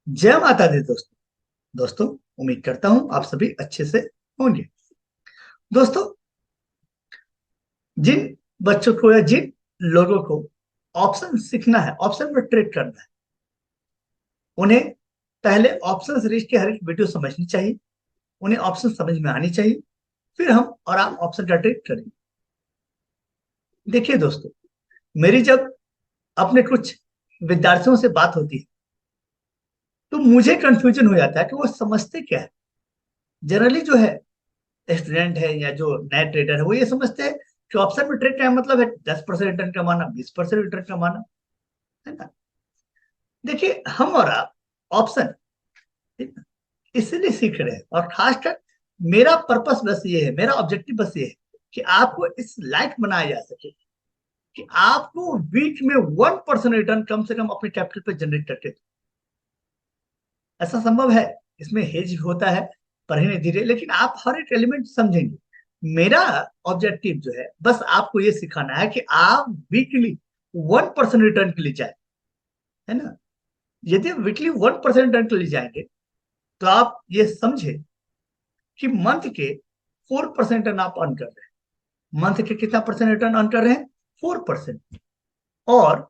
जय माता दी दोस्तों। दोस्तों, उम्मीद करता हूं आप सभी अच्छे से होंगे। दोस्तों, जिन बच्चों को या जिन लोगों को ऑप्शन सीखना है, ऑप्शन पर ट्रेड करना है, उन्हें पहले ऑप्शन सीरीज की हर एक वीडियो समझनी चाहिए। उन्हें ऑप्शन समझ में आनी चाहिए, फिर हम और आप ऑप्शन का ट्रेड करेंगे। देखिए दोस्तों, मेरी जब अपने कुछ विद्यार्थियों से बात होती है तो मुझे कंफ्यूजन हो जाता है कि वो समझते क्या है। जनरली जो है स्टूडेंट है या जो नए ट्रेडर है वो ये समझते हैं कि ऑप्शन में ट्रेड का मतलब है 10% रिटर्न कमाना, 20% रिटर्न कमाना, है ना। देखिए, हम और आप ऑप्शन इसलिए सीख रहे हैं, और खासकर मेरा पर्पस बस ये है, मेरा ऑब्जेक्टिव बस ये है कि आपको इस लायक बनाया जा सके कि आपको वीक में 1% रिटर्न कम से कम अपने कैपिटल पे जनरेट करके दो। ऐसा संभव है, इसमें हेज होता है पर धीरे धीरे, लेकिन आप हर एक एलिमेंट समझेंगे। मेरा ऑब्जेक्टिव जो है बस आपको ये सिखाना है कि आप वीकली 1% रिटर्न के लिए जाए, है ना। यदि वीकली 1% रिटर्न के लिए जाएंगे तो आप ये समझे कि मंथ के 4% रिटर्न आप अर्न कर रहे हैं। मंथ के कितना परसेंट रिटर्न अर्न कर रहे हैं? 4%। और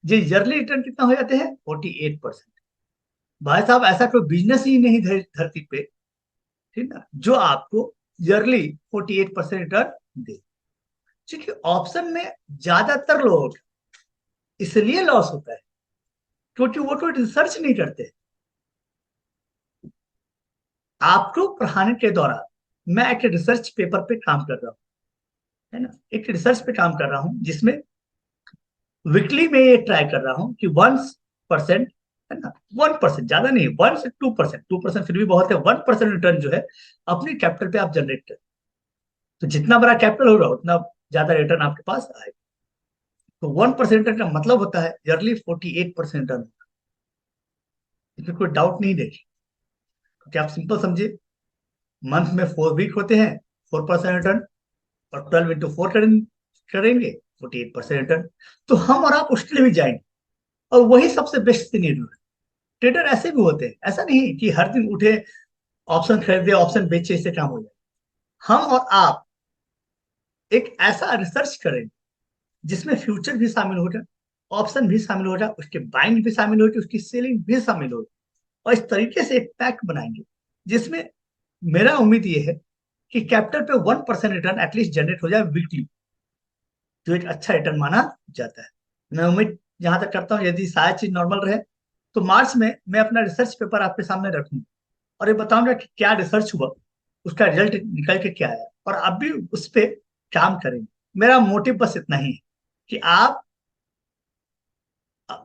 ये ईयरली रिटर्न कितना हो जाते हैं? 48%। भाई साहब, ऐसा कोई बिजनेस ही नहीं धरती पे, ठीक ना, जो आपको ईयरली 48% रिटर्न दे। क्योंकि ऑप्शन में ज्यादातर लोग इसलिए लॉस होता है क्योंकि वो कोई रिसर्च नहीं करते। आपको पढ़ाने के दौरान मैं एक रिसर्च पेपर पे काम कर रहा हूँ, है ना। एक रिसर्च पे काम कर रहा हूँ जिसमें वीकली में ये ट्राई कर रहा हूँ कि 1%, है ना, 1%, ज्यादा नहीं, 1 से 2%, 2% फिर भी बहुत है, 1% रिटर्न जो है अपनी कैपिटल पे आप जनरेट करें। तो जितना बड़ा कैपिटल होगा उतना ज्यादा रिटर्न आपके पास आएगा। तो 1% रिटर्न का मतलब होता है ईयरली 48% रिटर्न। इसमें कोई डाउट नहीं देखिए, क्योंकि आप सिंपल समझिए, मंथ में 4 वीक होते हैं, 4% रिटर्न, और 12 × 4 करेंगे, 48% रिटर्न। तो हम और आप उसके लिए भी जाएंगे, और वही सबसे बेस्ट सिनेरियो है। ट्रेडर ऐसे भी होते हैं, ऐसा नहीं कि हर दिन उठे, ऑप्शन खरीदे, ऑप्शन बेचे, इससे काम हो जाए। हम और आप एक ऐसा रिसर्च करें जिसमें फ्यूचर भी शामिल हो जाए, ऑप्शन भी शामिल हो जाए, उसके बाइंग भी शामिल हो जाए, उसकी सेलिंग भी शामिल हो जाए, और इस तरीके से एक पैक बनाएंगे जिसमें मेरा उम्मीद ये है कि कैपिटल पे 1% रिटर्न एटलीस्ट जनरेट हो जाए वीकली, जो एक अच्छा रिटर्न माना जाता है। मैं उम्मीद जहां तक करता हूँ, यदि सारी चीज नॉर्मल रहे तो मार्च में मैं अपना रिसर्च पेपर आपके सामने रखूंगा और ये बताऊंगा कि क्या रिसर्च हुआ, उसका रिजल्ट निकल के क्या आया, और आप भी उस पर काम करेंगे। मेरा मोटिव बस इतना ही है कि आप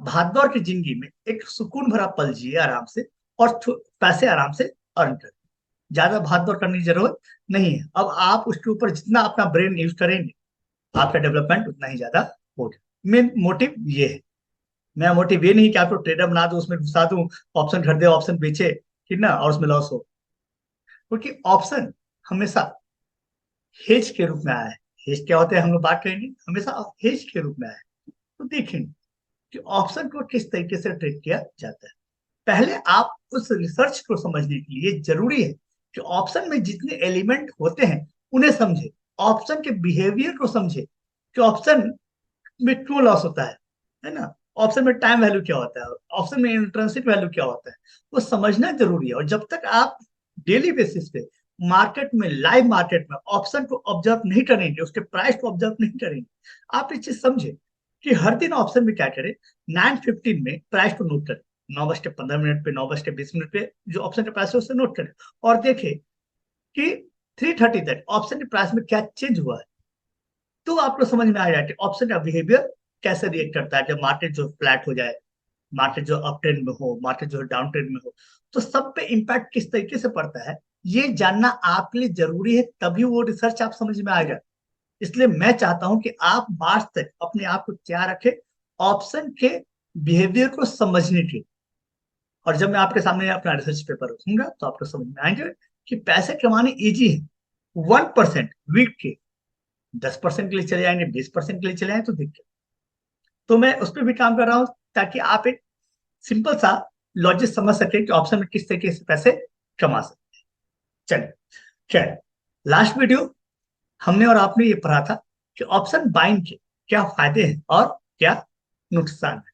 भागदौड़ की जिंदगी में एक सुकून भरा पल जिए आराम से, और पैसे आराम से अर्न करें। ज्यादा भागदौड़ करने की जरूरत नहीं है। अब आप उसके ऊपर जितना अपना ब्रेन यूज करेंगे, आपका डेवलपमेंट उतना ही ज्यादा होगा। मेन मोटिव ये है। मेरा मोटिव ये नहीं कि आपको ट्रेडर बना दो, उसमें घुसा दूं, ऑप्शन खरीदे, ऑप्शन बेचे, ठीक ना, और उसमें लॉस हो। क्योंकि ऑप्शन हमेशा हेज के रूप में आया है। हेज क्या होता है हम लोग बात करेंगे, हमेशा हेज के रूप में आया है। तो देखेंगे कि ऑप्शन को किस तरीके से ट्रेड किया जाता है। पहले आप उस रिसर्च को समझने के लिए जरूरी है कि ऑप्शन में जितने एलिमेंट होते हैं उन्हें समझे, ऑप्शन के बिहेवियर को समझे कि ऑप्शन में क्यों लॉस होता है ना। ऑप्शन में टाइम वैल्यू क्या होता है, ऑप्शन में इंट्रिंसिक वैल्यू क्या होता है, वो समझना जरूरी है। और जब तक आप डेली बेसिस पे मार्केट में, लाइव मार्केट में ऑप्शन को ऑब्जर्व नहीं करेंगे, उसके प्राइस को ऑब्जर्व नहीं करेंगे, आप ये चीज समझे कि हर दिन ऑप्शन में क्या करें, 9:15 में प्राइस को नोट करें, 9:15 पे, 9:20 पे जो ऑप्शन का प्राइस है उसे नोट करें, और देखें कि 3:30 तक ऑप्शन के प्राइस में क्या चेंज हुआ है। तो आपको समझ में आ जाए कि ऑप्शन का बिहेवियर कैसे रिएक्ट करता है जब मार्केट जो फ्लैट हो जाए, मार्केट जो अप ट्रेंड में हो, मार्केट जो डाउन ट्रेंड में हो, तो सब पे इंपैक्ट किस तरीके से पड़ता है, ये जानना आपके लिए जरूरी है। तभी वो रिसर्च आप समझ में आएगा। इसलिए मैं चाहता हूं कि आप मार्च तक अपने आप को तैयार रखें ऑप्शन के बिहेवियर को समझने के। और जब मैं आपके सामने अपना रिसर्च पेपर रखूंगा तो आपको समझ में आएंगे कि पैसे कमाने इजी है। 1% वीक के 10% के लिए चले जाएंगे, 20% के लिए चले जाएंगे तो दिक्कत। तो मैं उस पर भी काम कर रहा हूँ ताकि आप एक सिंपल सा लॉजिक समझ सके कि ऑप्शन में किस तरीके से पैसे कमा सकते हैं। चलिए, खैर, लास्ट वीडियो हमने और आपने ये पढ़ा था कि ऑप्शन बाइंग के क्या फायदे हैं और क्या नुकसान है।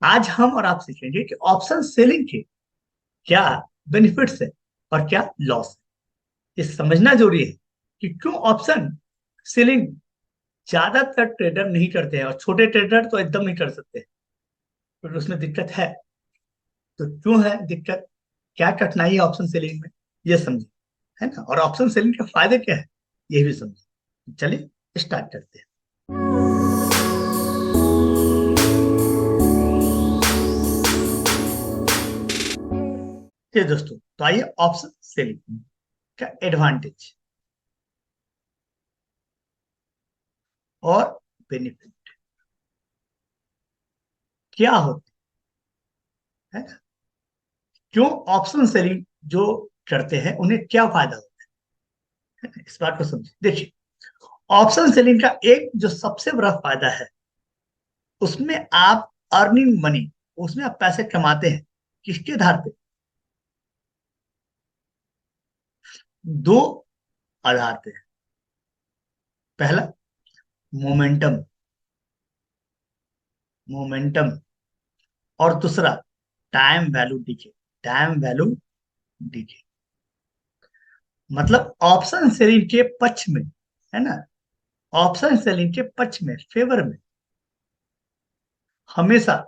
आज हम और आप सीखेंगे कि ऑप्शन सेलिंग के क्या बेनिफिट्स है और क्या लॉस है। ये समझना जरूरी है कि क्यों ऑप्शन सेलिंग ज्यादातर ट्रेडर नहीं करते हैं और छोटे ट्रेडर तो एकदम नहीं कर सकते, तो उसमें दिक्कत है। तो क्यों है दिक्कत, क्या कठिनाई है ऑप्शन सेलिंग में, ये समझे, है ना। और ऑप्शन सेलिंग के फायदे क्या है ये भी समझे। चलिए स्टार्ट करते हैं। ये दोस्तों, तो आइए ऑप्शन सेलिंग का एडवांटेज और बेनिफिट क्या होते हैं, है ना। क्यों ऑप्शन सेलिंग जो करते हैं उन्हें क्या फायदा होता है ना? इस बात को समझिए। देखिए, ऑप्शन सेलिंग का एक जो सबसे बड़ा फायदा है, उसमें आप अर्निंग मनी, उसमें आप पैसे कमाते हैं। किसके आधार पे, दो आधार पे। पहला, मोमेंटम, मोमेंटम। और दूसरा, time value decay, time value decay. मतलब ऑप्शन सेलिंग के पक्ष में, है ना, ऑप्शन सेलिंग के पक्ष में, फेवर में, हमेशा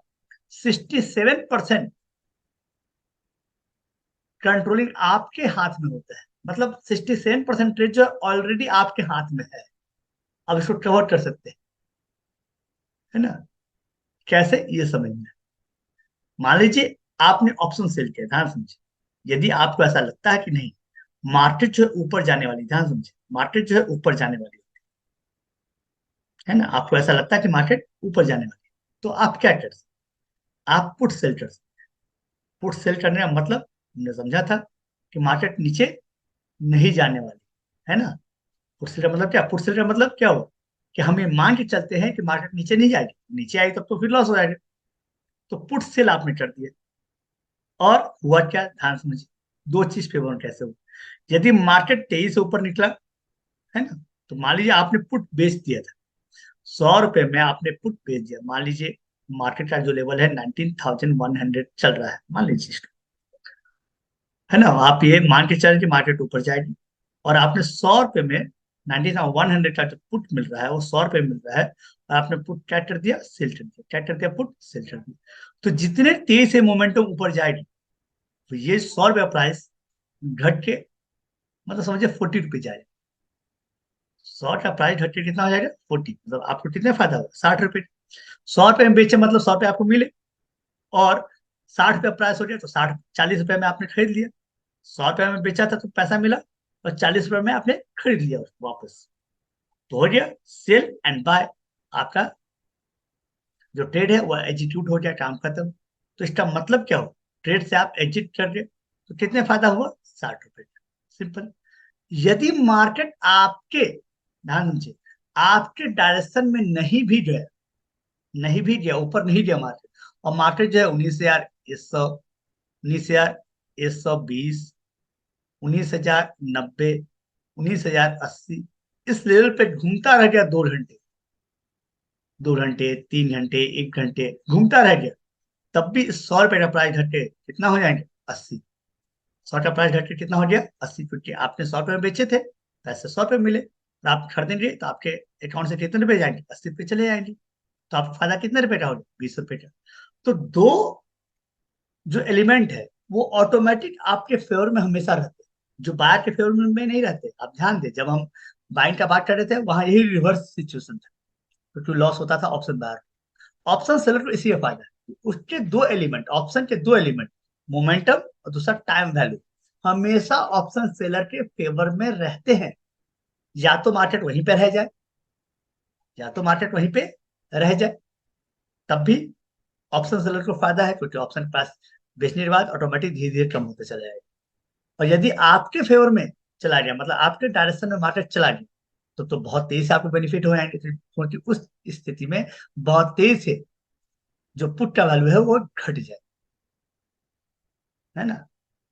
67% कंट्रोलिंग आपके हाथ में होता है। मतलब 67% ट्रेड जो ऑलरेडी आपके हाथ में है, आप इसको कवर कर सकते हैं, है ना। कैसे, ये समझना है। मान लीजिए आपने ऑप्शन सेल किया, ध्यान समझिए। यदि आपको ऐसा लगता है कि नहीं, मार्केट जो है ऊपर जाने वाली, ध्यान समझिए, मार्केट जो है ऊपर जाने वाली है ना, आपको ऐसा लगता है कि मार्केट ऊपर जाने वाली है, तो आप क्या कर सकते, आप पुट सेल कर सकते। पुट सेल करने का मतलब हमने समझा था कि मार्केट नीचे नहीं जाने वाली, है ना। पुट सेल का मतलब क्या, पुट सेल का मतलब क्या हो, कि हम ये मान के चलते हैं कि मार्केट नीचे नहीं जाएगी, नीचे आई तब तो फिर लॉस हो जाएगा। तो पुट सेल आपने कर दिया, और हुआ क्या, ध्यान समझिए। दो चीज फेवर में कैसे हो, यदि मार्केट 23 से ऊपर निकला, है ना, तो मान लीजिए आपने पुट बेच दिया था, 100 रुपए में आपने पुट बेच दिया। मान लीजिए मार्केट का जो लेवल है 19,100 चल रहा है, मान लीजिए इसको, है ना। आप ये मान के चल कि मार्केट ऊपर जाएगी, और आपने 100 रुपए में 19,100 का जो पुट मिल रहा है वो 100 रुपए मिल रहा है, और आपने पुट क्या कर दिया, सेल कर दिया। क्या कर दिया, पुट सेल कर दिया। तो जितने तेज से मोमेंटम ऊपर जाएगी, तो ये 100 रुपया प्राइस घट के, मतलब समझिए 40 रुपये जाएगा। 100 का प्राइस घट के कितना हो जाएगा, 40, मतलब आपको कितना फायदा होगा, 60 रुपये। 100 रुपये में बेचे मतलब 100 रुपये आपको मिले, और 60 रुपये प्राइस हो गया तो 40 रुपये में आपने खरीद लिया। 100 रुपये में बेचा था तो पैसा मिला, और 40 रुपये में आपने खरीद लिया उसको वापस। तो हो गया सेल एंड बाय, आपका जो ट्रेड है वो एग्जीक्यूट हो गया, काम खत्म। तो इसका मतलब क्या हो, ट्रेड से आप एग्जिट कर रहे, तो कितने फायदा हुआ, 60 रुपए। सिंपल। यदि मार्केट आपके, ध्यान दीजिए, आपके डायरेक्शन में नहीं भी गया, नहीं भी गया, ऊपर नहीं गया मार्केट, और मार्केट जो है 19,100, 19,120, 19,090, 19,080, इस लेवल पे घूमता रह गया 2 घंटे, 2 घंटे, 3 घंटे, 1 घंटे घूमता रह गया, तब भी 100 रुपए का प्राइस घटे कितना हो जाएंगे, 80। 100 का प्राइस घट के कितना हो गया, 80, क्योंकि आपने 100 रुपए में बेचे थे, पैसे 100 रुपए मिले, और आप खरीदेंगे तो आपके अकाउंट से कितने रुपए जाएंगे, 80 रुपए चले जाएंगे। तो आपको फायदा कितने रुपए का होगा, 20 रुपए का। तो दो जो एलिमेंट है वो ऑटोमेटिक आपके फेवर में हमेशा रहते हैं, जो बायर के फेवर में नहीं रहते। आप ध्यान दें, जब हम बाइंग का बात कर रहे थे वहां यही रिवर्स सिचुएशन था, क्योंकि लॉस होता था ऑप्शन बायर। ऑप्शन सेलर को इसी का फायदा है, उसके दो एलिमेंट, ऑप्शन के दो एलिमेंट, मोमेंटम और दूसरा टाइम वैल्यू, हमेशा ऑप्शन सेलर के फेवर में रहते हैं। या तो मार्केट वहीं पे रह जाए, या तो मार्केट वहीं पे रह जाए, तब भी ऑप्शन सेलर को फायदा है, क्योंकि ऑप्शन के पास बेचने के बाद ऑटोमेटिक धीरे धीरे कम होते चला जाएगा। और यदि आपके फेवर में चला गया, मतलब आपके डायरेक्शन में मार्केट चला गया, तो बहुत तेजी से आपको बेनिफिट हो जाएंगे, क्योंकि उस स्थिति में बहुत तेज से जो पुट का वैल्यू है वो घट जाए। है ना,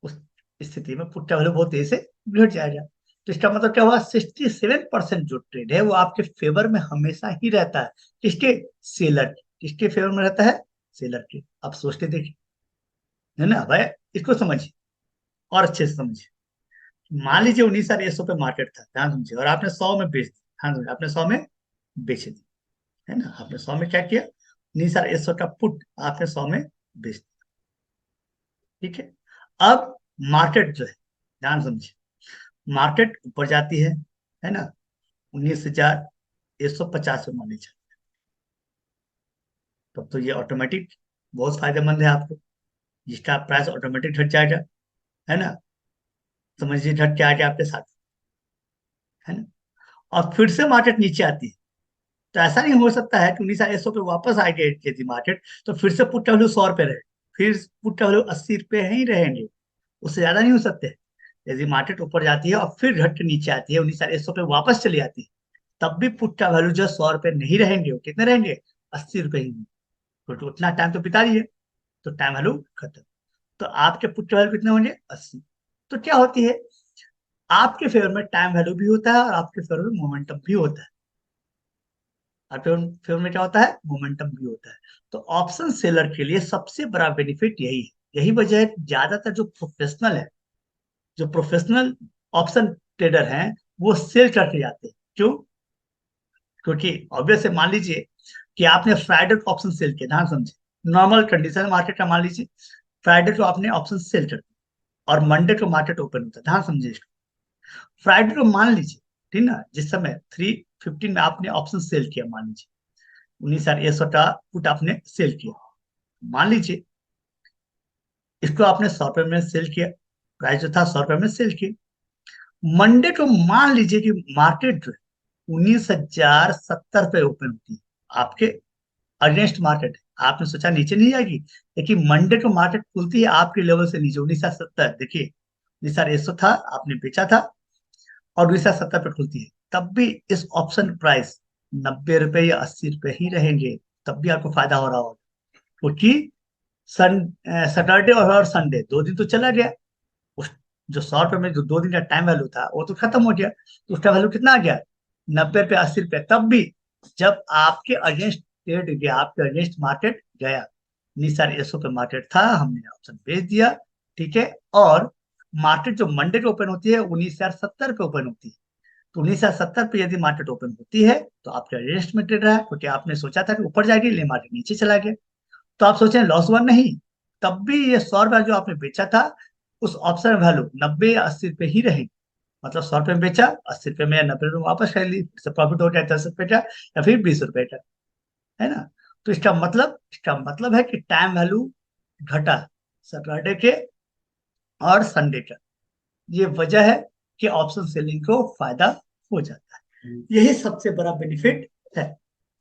उस स्थिति में पुट का वैल्यू बहुत तेजी से घट जाएगा। तो इसका मतलब क्या हुआ, 67% जो ट्रेड है वो आपके फेवर में हमेशा ही रहता है। किसके? सेलर के। किसके फेवर में रहता है? सेलर के। आप सोच के देखिए, है ना भाई, इसको समझिए और अच्छे से समझिए। मान लीजिए 19,100 पे मार्केट था, ध्यान समझिए, और आपने 100 में बेच दिया। ध्यान समझिए, आपने 100 में बेच दिया, है ना, आपने 100 में क्या किया, 19,100 का पुट आपने 100 में बेच दिया। ठीक है, अब मार्केट जो है, ध्यान समझिए, मार्केट ऊपर जाती है ना, 19,150 पे मान लीजिए, तब तो ये ऑटोमेटिक बहुत फायदेमंद है आपको, जिसका प्राइस ऑटोमेटिक घट जाएगा, है ना, समझिए घट के आ गया आपके साथ, है ना। और फिर से मार्केट नीचे आती है, तो ऐसा नहीं हो सकता है कि 19,100 पे वापस आ गए यदि मार्केट, तो फिर से पुट का वैल्यू 100 रुपये रहे, फिर पुट का वैल्यू 80 रुपये ही रहेंगे, उससे ज्यादा नहीं हो सकते। यदि मार्केट ऊपर जाती है और फिर घट के नीचे आती है, 19,100 पे वापस चली आती है, तब भी पुट का वैल्यू जो 100 रुपये नहीं रहेंगे, वो कितने रहेंगे? 80 रुपये ही। तो उतना टाइम तो बिता रही है, तो टाइम वैल्यू खत्म। तो आपके पुट वैल्यू कितने होंगे? 80। तो क्या होती है, आपके फेवर में टाइम वैल्यू भी होता है और आपके फेवर में मोमेंटम भी होता है। आपके फेवर में क्या होता है? मोमेंटम भी होता है। तो ऑप्शन सेलर के लिए सबसे बड़ा बेनिफिट यही है। यही वजह है कि ज्यादातर जो प्रोफेशनल है, जो प्रोफेशनल ऑप्शन ट्रेडर हैं, वो सेल करके जाते हैं। क्यों? क्योंकि ऑब्वियस है, मान लीजिए कि आपने फ्राइडे को ऑप्शन सेल किया, ध्यान समझे, नॉर्मल कंडीशन मार्केट का मान लीजिए, फ्राइडे को आपने ऑप्शन सेल कर दिया और मंडे को मार्केट ओपन होता है, ध्यान समझे इसको। फ्राइडे को मान लीजिए, ठीक ना, जिस समय 3:15 में आपने ऑप्शन सेल किया, मान लीजिए 19,100 का पुट आपने सेल किया, मान लीजिए इसको आपने 100 रुपये में सेल किया, प्राइस जो था 100 रुपये में सेल किया। मंडे को मान लीजिए कि मार्केट जो है 19,070 पे ओपन होती है, आपके अगेंस्ट मार्केट है, आपने सोचा नीचे नहीं जाएगी, लेकिन मंडे को मार्केट खुलती है आपके लेवल से नीचे 19,070, देखिए 19,100 था, आपने बेचा था, और 19,070 पे खुलती है, तब भी इस ऑप्शन प्राइस 90 रुपए या 80 रुपए ही रहेंगे, तब भी आपको फायदा हो रहा होगा। क्योंकि सन सैटरडे और संडे 2 दिन तो चला गया, उस जो 100 रुपए में जो 2 दिन का टाइम वैल्यू था वो तो खत्म हो गया, तो उसका वैल्यू कितना आ गया? 90 रुपये, 80 रुपये। तब भी जब आपके अगेंस्ट ट्रेड गया, आपके अगेंस्ट मार्केट गया, 19,100 पे मार्केट था, हमने ऑप्शन बेच दिया, ठीक है। और मार्केट जो मंडे को ओपन होती है 19,070 पे ओपन होती है, तो 19,070 पे यदि मार्केट ओपन होती है तो आपके अगेंस्ट में ट्रेड रहा है, क्योंकि आपने सोचा था कि ऊपर जाएगी, लेकिन मार्केट नीचे चला गया, तो आप सोचें लॉस हुआ नहीं। तब भी ये 100 रुपया जो आपने बेचा था, उस ऑप्शन वैल्यू 90 या 80 रुपये ही रहेगी। मतलब 100 रुपये में बेचा, 80 रुपये में या 90 रुपये में वापस कर ली, इससे प्रॉफिट हो गया 10 रुपये का या फिर 20 रुपये का, है ना। तो इसका मतलब है कि टाइम वैल्यू घटा सैटरडे के और संडे का। ये वजह है कि ऑप्शन सेलिंग को फायदा हो जाता है, यही सबसे बड़ा बेनिफिट है।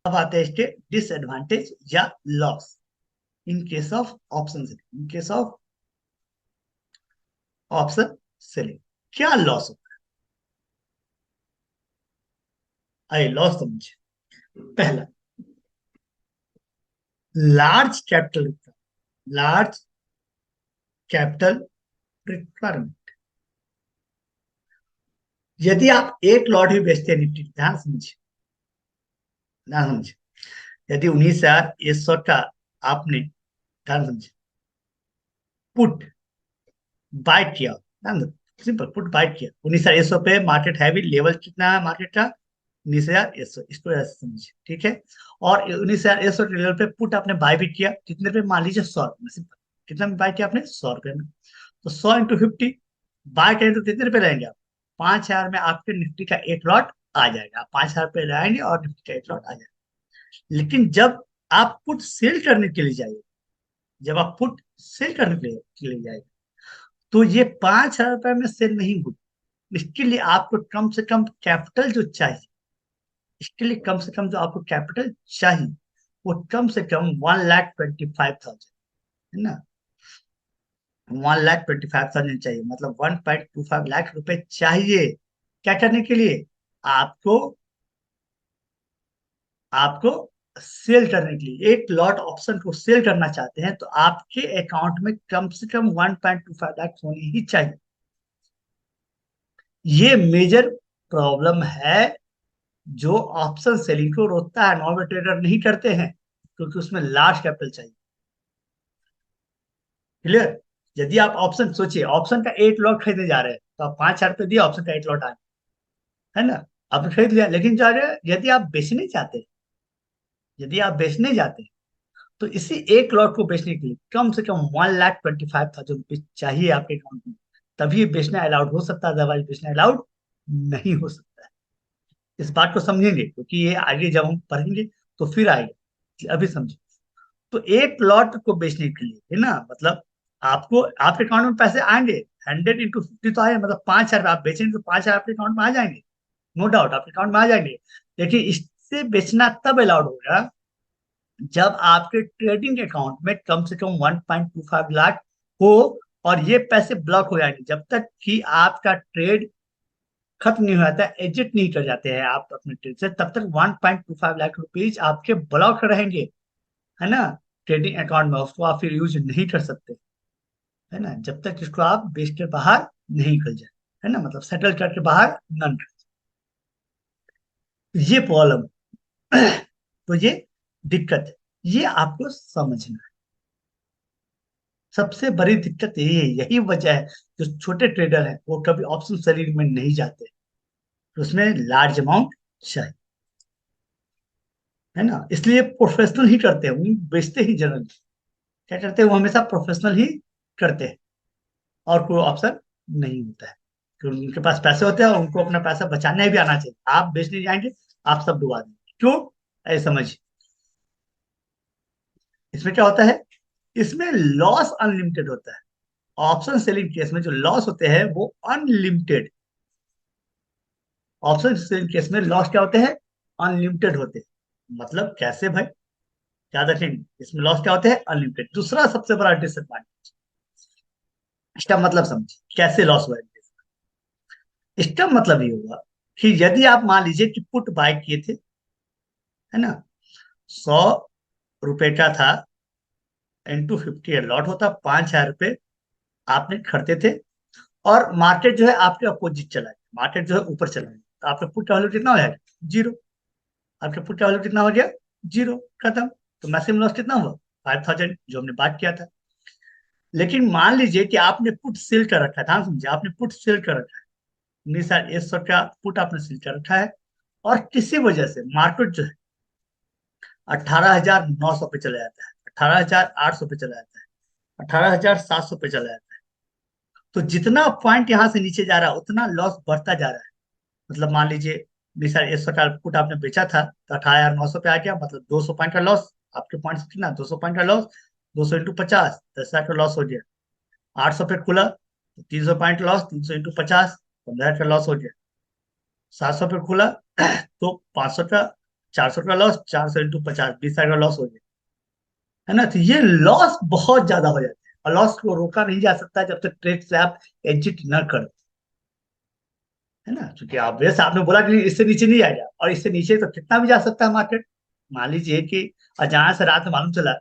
अब आते हैं इसके डिसएडवांटेज या loss in case of option selling. In case of option selling क्या लॉस होता है? आइए लॉस समझिए। पहला, large capital, large capital requirement. यदि आप एक लॉट भी बेचते हैं निफ्टी, ध्यान समझिए, ध्यान समझिए, यदि 19,100 का आपने, ध्यान समझिए, पुट बाय किया, ध्यान, सिंपल पुट बाय किया 19,100 पे, मार्केट हैवी लेवल कितना है मार्केट का? 19,100, इसको ऐसे समझिए, ठीक है। और 19,100 के लेवल पे पुट आपने बाय भी किया, कितने पे? मान लीजिए 100 रुपये में, सिंपल, कितना में बाय किया आपने? 100 रुपये में। तो 100 × 50 बाय करें तो कितने रुपए रहेंगे आप? 5,000 में आपके निफ्टी का एक लॉट आ जाएगा, 5,000 रुपये लगाएंगे और निफ्टी का एक लॉट आ जाएगा। लेकिन जब आप पुट सेल करने के लिए जाइए, जब आप पुट सेल करने के लिए जाइए, तो ये 5,000 रुपये में सेल नहीं होगी। इसके लिए आपको कम से कम कैपिटल जो चाहिए, इसके लिए कम से कम जो आपको कैपिटल चाहिए, वो कम से कम 1,25,000, है ना, 1,25,000 चाहिए, मतलब 1.25 लाख रुपए चाहिए। क्या करने के लिए? आपको आपको सेल करने के लिए, एक लॉट ऑप्शन को सेल करना चाहते हैं, तो आपके अकाउंट में कम से कम 1.25 लाख होनी ही चाहिए। ये मेजर प्रॉब्लम है जो ऑप्शन सेलिंग को रोकता है। नॉर्मल ट्रेडर नहीं करते हैं क्योंकि उसमें लार्ज कैपिटल चाहिए। क्लियर? यदि आप ऑप्शन सोचिए, ऑप्शन का 8 लॉट खरीदने जा रहे हैं तो आप 5,000 रुपये दिए, ऑप्शन का 8 लॉट आ, है ना? आपने खरीद लिया, लेकिन जा रहे यदि आप बेचने चाहते हैं, यदि आप बेचने जाते हैं तो इसी 1 लॉट को बेचने के लिए कम से कम 1,25,000 रुपये चाहिए आपके अकाउंट में, तभी ये बेचना अलाउड हो सकता है, अदरवाइज बेचना अलाउड नहीं हो सकता है। इस बात को समझेंगे क्योंकि ये आगे जब हम पढ़ेंगे तो फिर आएगा, अभी समझे। तो 1 लॉट को बेचने के लिए, है ना, मतलब आपको आपके अकाउंट में पैसे आएंगे। 100 × 50 तो आए, मतलब 5,000 आप बेचेंगे तो 5,000 आपके अकाउंट में आ जाएंगे। नो डाउट आपके अकाउंट में आ जाएंगे। लेकिन इससे बेचना तब अलाउड होगा जब आपके ट्रेडिंग अकाउंट में कम से कम 1.25 लाख हो, और ये पैसे ब्लॉक हो जाएंगे जब तक कि आपका ट्रेड खत्म नहीं हो जाता, एग्जिट नहीं कर जाते हैं आप अपने ट्रेड से, तब तक 1.25 लाख रुपीज आपके ब्लॉक रहेंगे, है ना, ट्रेडिंग अकाउंट में। उसको आप फिर यूज नहीं कर सकते, है ना, जब तक इसको आप बेच के बाहर नहीं निकल जाए, है ना, मतलब सेटल करके बाहर न निकल जाए। ये प्रॉब्लम तो ये दिक्कत है, ये आपको समझना है। सबसे बड़ी दिक्कत यही है, यही वजह है जो छोटे ट्रेडर हैं वो कभी ऑप्शन सेलिंग में नहीं जाते, तो उसमें लार्ज अमाउंट चाहिए, है ना। इसलिए प्रोफेशनल ही करते हैं, वो बेचते ही जनरली क्या करते हैं, वो हमेशा प्रोफेशनल ही करते हैं, और कोई ऑप्शन नहीं होता है। क्योंकि उनके पास पैसे होते हैं और उनको अपना पैसा बचाने भी आना चाहिए। आप बेचने जाएंगे, आप सब डुबा देंगे। क्यों? ऐसे समझिए, इसमें क्या होता है, इसमें लॉस अनलिमिटेड होता है। ऑप्शन सेलिंग केस में जो लॉस होते हैं वो अनलिमिटेड, ऑप्शन सेलिंग केस में लॉस क्या होते हैं, अनलिमिटेड होते हैं। मतलब कैसे भाई, याद रखेंगे, इसमें लॉस क्या होते हैं, अनलिमिटेड। दूसरा सबसे बड़ा डिसएडवांटेज, इसका मतलब समझिए कैसे लॉस हुआ है। इसका मतलब ये होगा कि यदि आप मान लीजिए कि पुट बाय किए थे, है ना, 100 रुपए का था, × 50 लॉट होता, 5,000 रुपये आपने खरीदे थे, और मार्केट जो है आपके अपोजिट चला गया, मार्केट जो है ऊपर चला गया, तो आपका पुट का वैल्यू कितना हो जाएगा, 0। आपके पुट का वैल्यू कितना हो गया, 0, खत्म। तो मैक्सिमम लॉस कितना हुआ, 5,000, जो हमने बात किया था। लेकिन मान लीजिए कि आपने पुट सेल कर रखा था, समझे, आपने पुट सेल कर रखा है, 19,100 का पुट आपने सेल कर रखा है, और किसी वजह से मार्केट जो है 18,900 पे चला जाता है, 18,800 पे चला जाता है, 18,700 पे चला जाता है, तो जितना पॉइंट यहाँ से नीचे जा रहा है उतना लॉस बढ़ता जा रहा है। मतलब मान लीजिए 20,100 का पुट आपने बेचा था तो 18,900 पे आ गया, मतलब 200 पॉइंट का लॉस। आपके पॉइंट से कितना, 200 पॉइंट का लॉस, 200 × 50, 10,000 का लॉस हो गया। 800 पे खुला तो 300 पॉइंट लॉस, 300 × 50, 15,000 का लॉस हो गया। 700 पे खुला तो 500 का, 400 का लॉस, 400 × 50, 20,000 का लॉस हो गया, है ना। तो ये लॉस बहुत ज्यादा हो जाता है, और लॉस को रोका नहीं जा सकता जब तक ट्रेड से आप एग्जिट न कर, है ना। क्योंकि आप वैसे आपने बोला कि इससे नीचे नहीं आएगा, और इससे नीचे तो कितना भी जा सकता है मार्केट। मान लीजिए कि अचानक से रात में मालूम चला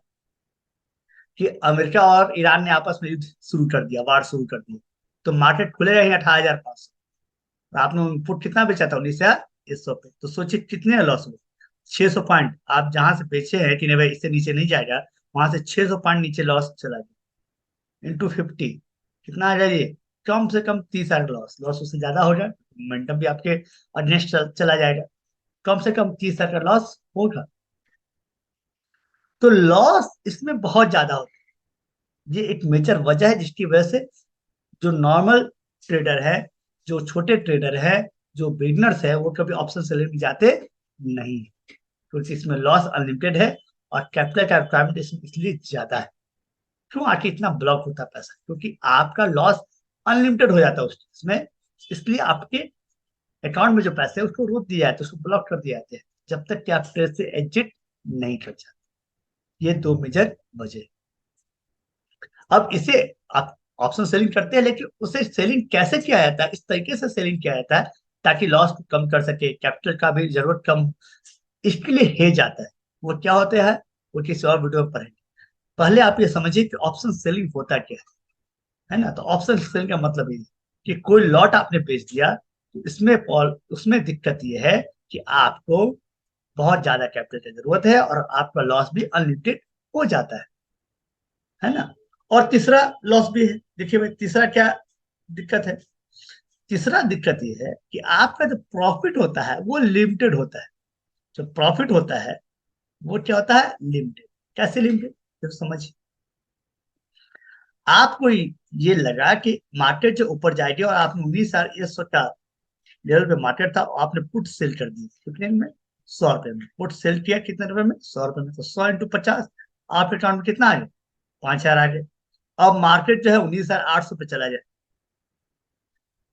कि अमेरिका और ईरान ने आपस में युद्ध शुरू कर दिया, वार शुरू कर दिया, तो मार्केट खुलेगा ही 18,500। आपने इनपुट कितना बेचा था, 19,100 पे, तो सोचिए कितने लॉस हुए। 600 पॉइंट आप जहां से बेचे हैं कि नहीं भाई इससे नीचे नहीं जाएगा, वहां से 600 पॉइंट नीचे लॉस चला गया, × 50 कितना आ जाइए, कम से कम 30,000 लॉस। लॉस उससे ज्यादा हो जाए, मोमेंटम भी आपके अगेंस्ट चला जाएगा। कम से कम 30,000 का लॉस होगा। तो लॉस इसमें बहुत ज्यादा होता है। ये एक मेजर वजह है जिसकी वजह से जो नॉर्मल ट्रेडर है, जो छोटे ट्रेडर है, जो बिगनर्स है, वो कभी ऑप्शन सेलिंग में जाते नहीं, क्योंकि इसमें लॉस अनलिमिटेड है, और कैपिटल का रिक्वायरमेंट इसमें इसलिए ज्यादा है। क्यों आके इतना ब्लॉक होता है पैसा, क्योंकि आपका लॉस अनलिमिटेड हो जाता है उस इसमें, इसलिए आपके अकाउंट में जो पैसे है उसको रोक दिया जाता है, उसको ब्लॉक कर दिया जाता है, जब तक कि आप ट्रेड से एग्जिट नहीं कर जाते। ये दो मेजर वजह। अब इसे आप ऑप्शन सेलिंग करते हैं, लेकिन उसे सेलिंग कैसे किया जाता है, इस तरीके से सेलिंग किया जाता है ताकि लॉस को कम कर सके, कैपिटल का भी जरूरत कम, इसके लिए हेज आता है। वो क्या होते हैं, वो किसी और वीडियो में पढ़ेंगे। पहले आप ये समझिए कि ऑप्शन सेलिंग होता क्या है ना। तो ऑप्शन सेलिंग का मतलब ये है कि कोई लॉट आपने बेच दिया, तो इसमें उसमें दिक्कत ये है कि आपको बहुत ज्यादा कैपिटल की जरूरत है और आपका लॉस भी अनलिमिटेड हो जाता है ना। और तीसरा लॉस भी है। देखिए भाई, तीसरा क्या दिक्कत है। तीसरा दिक्कत ये है कि आपका जो प्रॉफिट होता है वो लिमिटेड होता है। जो प्रॉफिट होता है वो क्या होता है, लिमिटेड। कैसे लिमिटेड, तो समझिए। आपको ये लगा कि मार्केट जो ऊपर जाएगी और आपने 19,100 का लेवल पे मार्केट था, आपने पुट सेल कर दी कितने में, 100 रुपए में। पुट सेल किया कितने रुपए में, 100 रुपए में। तो 100 × 50, आपके अकाउंट में कितना आ गया, 5,000 आ गए। अब मार्केट जो है 19,800 पे चला जाए,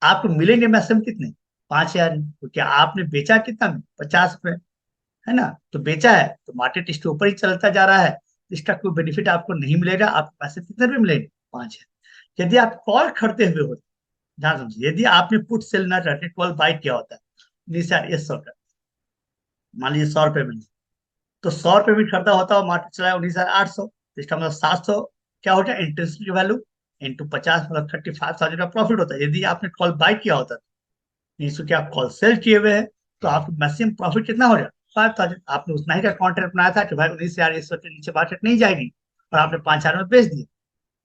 आपको मिलेंगे मैक्सिमम कितने, 5,000। तो क्या आपने बेचा कितना में, 50 रुपए, है ना। तो बेचा है तो मार्केट इसके ऊपर ही चलता जा रहा है, इसका कोई बेनिफिट आपको नहीं मिलेगा। आपके पैसे कितने रुपए मिलेंगे, 5,000। यदि आप कॉल खरीदते हुए होते, ध्यान समझिए, यदि आपने पुट सेल ना करके कॉल बाई किया होता है 19,100 का, मान लीजिए 100 रुपए में, तो 100 रुपए में खरीदा होता और मार्केट चला 19,800, तो इसका मतलब 700 क्या हो गया, इंटरेस्ट की वैल्यू इंटू 50, मतलब 35,000 का प्रॉफिट होता है। यदि आपने कॉल बाय किया होता, इसको क्या आप कॉल सेल किए हुए हैं, तो आपको मैक्सिमम प्रॉफिट कितना हो गया, 5,000। आपने उतना ही का कॉन्ट्रैक्ट बनाया था कि भाई 19,100 के नीचे मार्केट नहीं जाएगी, और आपने 5,000 में बेच दिए,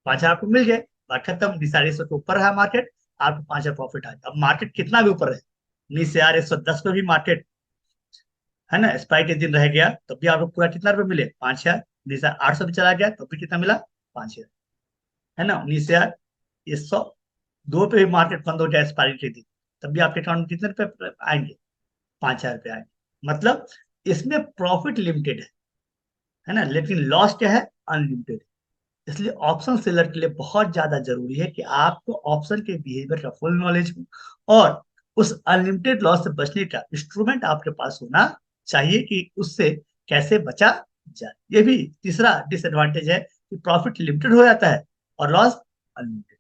5,000 आपको मिल गए, बात खत्म। 19,100 के ऊपर है मार्केट, आपको 5,000 प्रॉफिट आया। अब मार्केट कितना भी ऊपर है, 19,110 पे भी मार्केट, है ना, स्पाइक के दिन रह गया, तब भी आपको पूरा कितना रुपए मिले, 5,000। 19,800 पे चला गया तब भी कितना मिला, 5,000, है ना। 19,102 पे भी मार्केट बंद हो गया एक्सपायरी के दिन, तब भी आपके अकाउंट में कितने रुपए आएंगे, 5,000 रुपए आएंगे। मतलब इसमें प्रॉफिट लिमिटेड है ना, लेकिन लॉस क्या है, अनलिमिटेड। इसलिए ऑप्शन सेलर के लिए बहुत ज्यादा जरूरी है कि आपको ऑप्शन के बिहेवियर का फुल नॉलेज हो, और उस अनलिमिटेड लॉस से बचने का इंस्ट्रूमेंट आपके पास होना चाहिए कि उससे कैसे बचा जाए। ये भी तीसरा डिसएडवांटेज है कि प्रॉफिट लिमिटेड हो जाता है और लॉस अनलिमिटेड।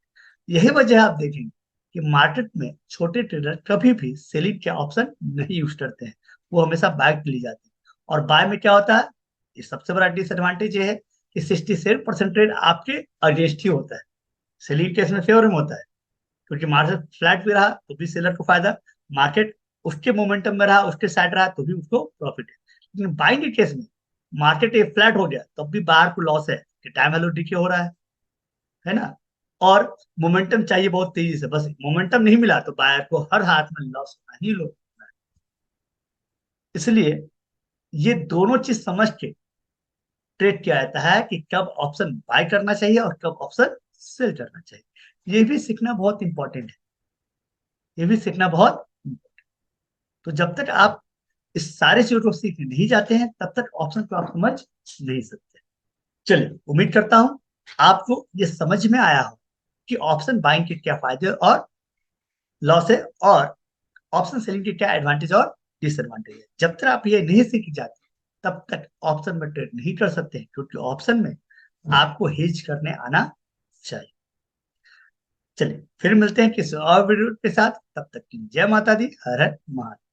यही वजह आप देखेंगे कि मार्केट में छोटे ट्रेडर कभी भी सेलिंग के ऑप्शन नहीं यूज करते हैं, वो हमेशा बाय के लिए जाते हैं। और बाय में क्या होता है, ये सबसे बड़ा डिसएडवांटेज ये है कि 67% ट्रेड आपके अगेंस्ट ही होता है। सेलिंग केस में फेवर में होता है, क्योंकि मार्केट फ्लैट भी रहा तो भी सेलर को फायदा, मार्केट उसके मोमेंटम में रहा, उसके साइड रहा तो भी उसको प्रॉफिट है। लेकिन बाइंग के केस में मार्केट एक फ्लैट हो गया तब भी बाहर को लॉस है कि टाइम वैल्यू डीके हो रहा है ना। और मोमेंटम चाहिए बहुत तेजी से, बस मोमेंटम नहीं मिला तो बायर को हर हाथ में लॉस होना ही लो। इसलिए ये दोनों चीज समझ के ट्रेड किया जाता है कि कब ऑप्शन बाय करना चाहिए और कब ऑप्शन सेल करना चाहिए। ये भी सीखना बहुत इंपॉर्टेंट है, ये भी सीखना बहुत। तो जब तक आप इस सारे चीजों को सीखने नहीं जाते हैं तब तक ऑप्शन को आप समझ नहीं सकते। चलिए, उम्मीद करता हूं आपको ये समझ में आया हो कि ऑप्शन बाइंग के क्या फायदे और लॉस है, और ऑप्शन सेलिंग के क्या एडवांटेज और डिसएडवांटेज है। जब तक आप ये नहीं सीख जाते तब तक ऑप्शन में ट्रेड नहीं कर सकते हैं, क्योंकि ऑप्शन में आपको हेज करने आना चाहिए। चलिए फिर मिलते हैं किसी और वीडियो के साथ, तब तक की जय माता दी, हर हर महादेव।